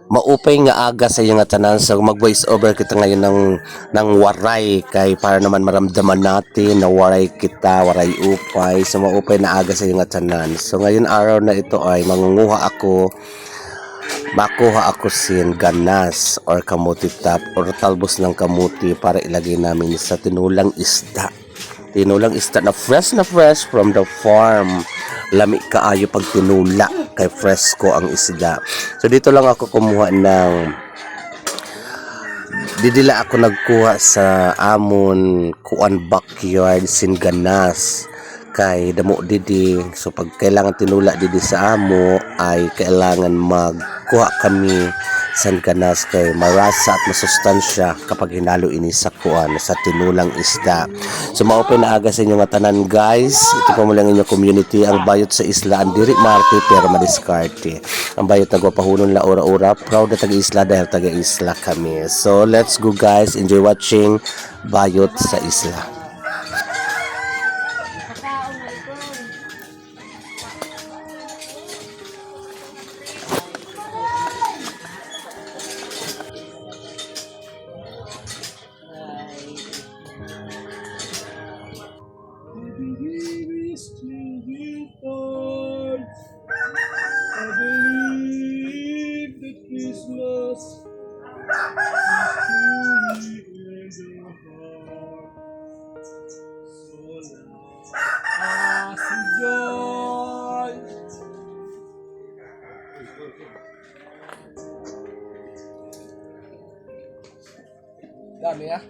Maupay nga aga sa iyo nga tanan, so mag voice over kita ngayon ng waray kay para naman maramdaman natin na waray kita, waray upay. So maupay na aga sa iyo nga tanan. So ngayon araw na ito ay makuha ako sin ganas or kamuti tap or talbos ng kamuti para ilagay namin sa tinulang isda. Tinulang isda na fresh from the farm. Lami kaayo pag tinula kay fresco ang isda. So dito lang ako kumuha ng didila ako nagkuha sa amon kuan backyard sin ganas kay damo didi. So pag kailangan tinula didi sa amo ay kailangan magkuha kami san ganas kay marasa at masustansya kapag hinalo ini sa kuan sa tinulang isda. So maupay na aga sa inyo nga tanan guys. Ito pa mo lang inyo community. Ang bayot sa isla ang diri marte pero madiskarte. Ang bayot nagwapahunon la ora-ora. Proud na taga-isla dahil taga-isla kami. So let's go guys. Enjoy watching Bayot sa Isla. I believe that Christmas is truly in the heart. So loud as joy. Dami ah.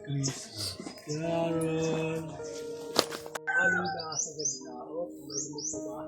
Christmas carol. Ano na sa ganda? Oh, may luto ba?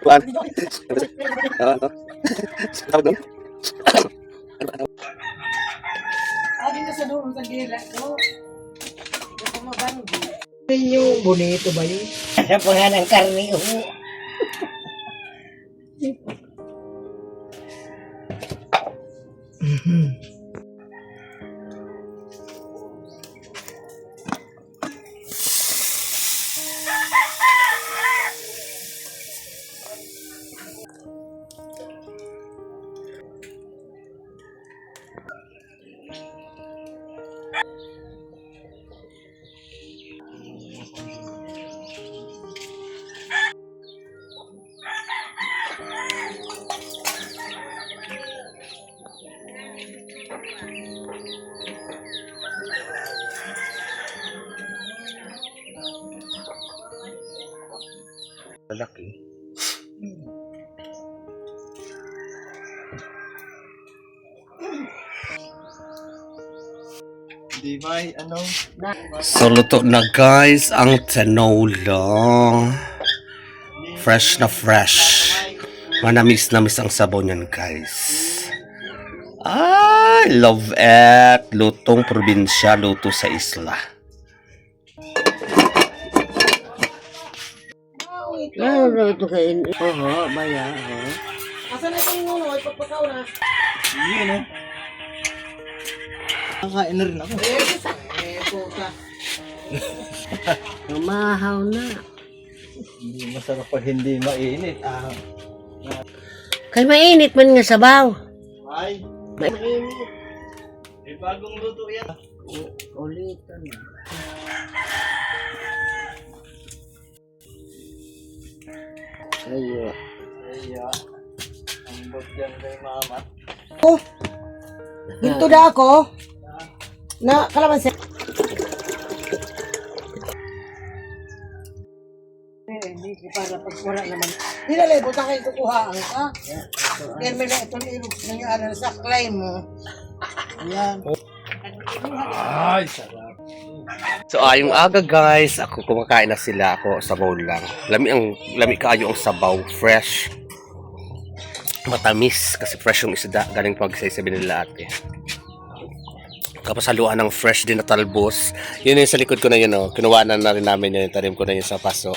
Kuan. Adi na sa doon sa gira ko. Ito mabanggi. Yung bonito ba yun? Sa pangalan ng karne ho. Laki. Di ba, ano? So luto na guys ang tinola. Fresh na fresh. Manamis-namis ang sabaw niyan guys. I love it. Lutong probinsya, luto sa isla. Ano ito kain? Oo, baya. Asan na itong ulo? Ipagpakaw na. Yun eh. Kakain na rin ako. Puta. Umahaw na. Hindi masarap pag hindi mainit. Kay mainit man nga sabaw. Ay, Mainit. may bagong luto yan. Ulitan. Ayo. Iya. Ambot yan kay mama. Oh. Dito na ako. Na kalamansi. Hindi para pag wala naman. Hindi na labot na kayo kukuhaan ka. Kaya may na ito nangyari sa claim mo. Ayan. Ay, sarap. So ayong aga guys, ako kumakain na sila, ako sabaw lang. Lami kaayo ang sabaw, fresh. Matamis kasi fresh yung isda, galing pag sa isabi nila ate. Tapos haluan ng fresh din na talbos. Yun yung sa likod ko na yun, oh. Kinuwanan na rin namin yun, tanim ko na yun sa paso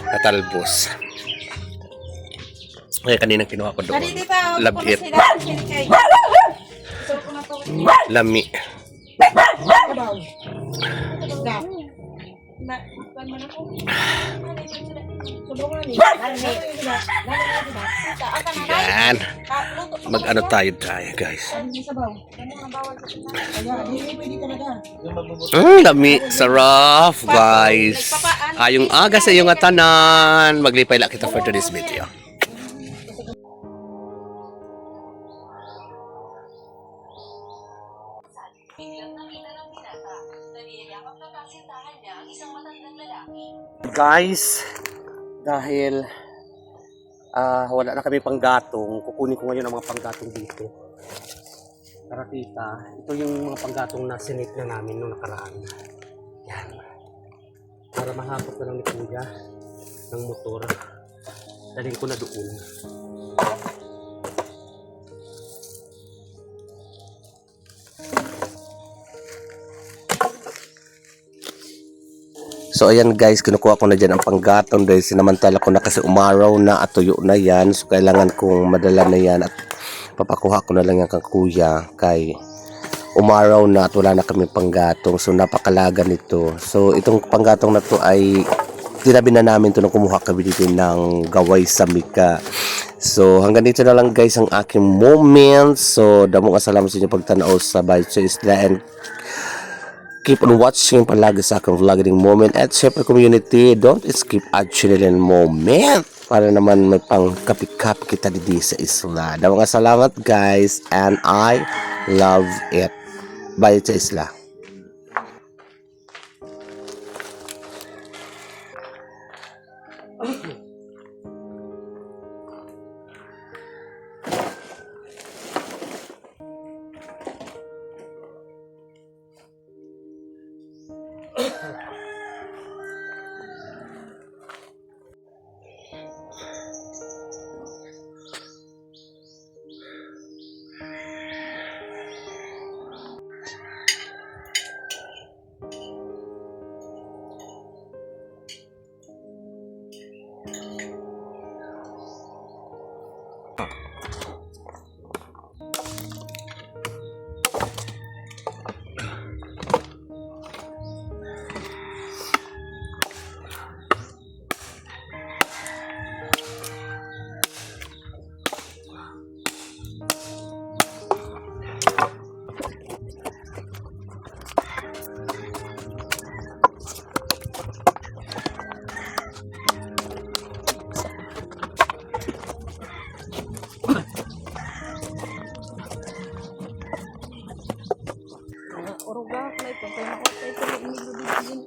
na talbos. Kaya kaninang kinuha ko doon. Love it. Lami. Kabaw. Isda. Yan. Mag-ano tayo guys. Lami. Sarap guys. Ayong aga sa iyong atanan. Maglipay lang kita for today's video. Guys, dahil wala na kami panggatong, kukunin ko ngayon ang mga panggatong dito. Para kita, ito yung mga panggatong na sinip na namin nung nakaraan. Yan. Para mahapot na lang ni Kuya ng motor. Dalhin ko na doon. So ayan guys, kinukuha ko na dyan ang panggatong dahil sinamantala ko na kasi umaraw na at tuyo na yan. So kailangan kong madala na yan at papakuha ko na lang yan kang kuya kay umaraw na at wala na kami panggatong. So napakalaga nito. So itong panggatong na to ay tinabi na namin to nung kumuha kami dito ng gaway sa Mika. So hanggang dito na lang guys ang aking moment. So damo nga salamat sa inyo pagtanaw sa Bayot sa Isla and keep on watching palagi sa aking vlogging moment at syempre community, don't skip actually moment para naman may pang kapit-kapit kita dito sa isla. Daw nga salamat guys and I love it. Bye sa isla. Oruga, may pagkain ako. Ito yung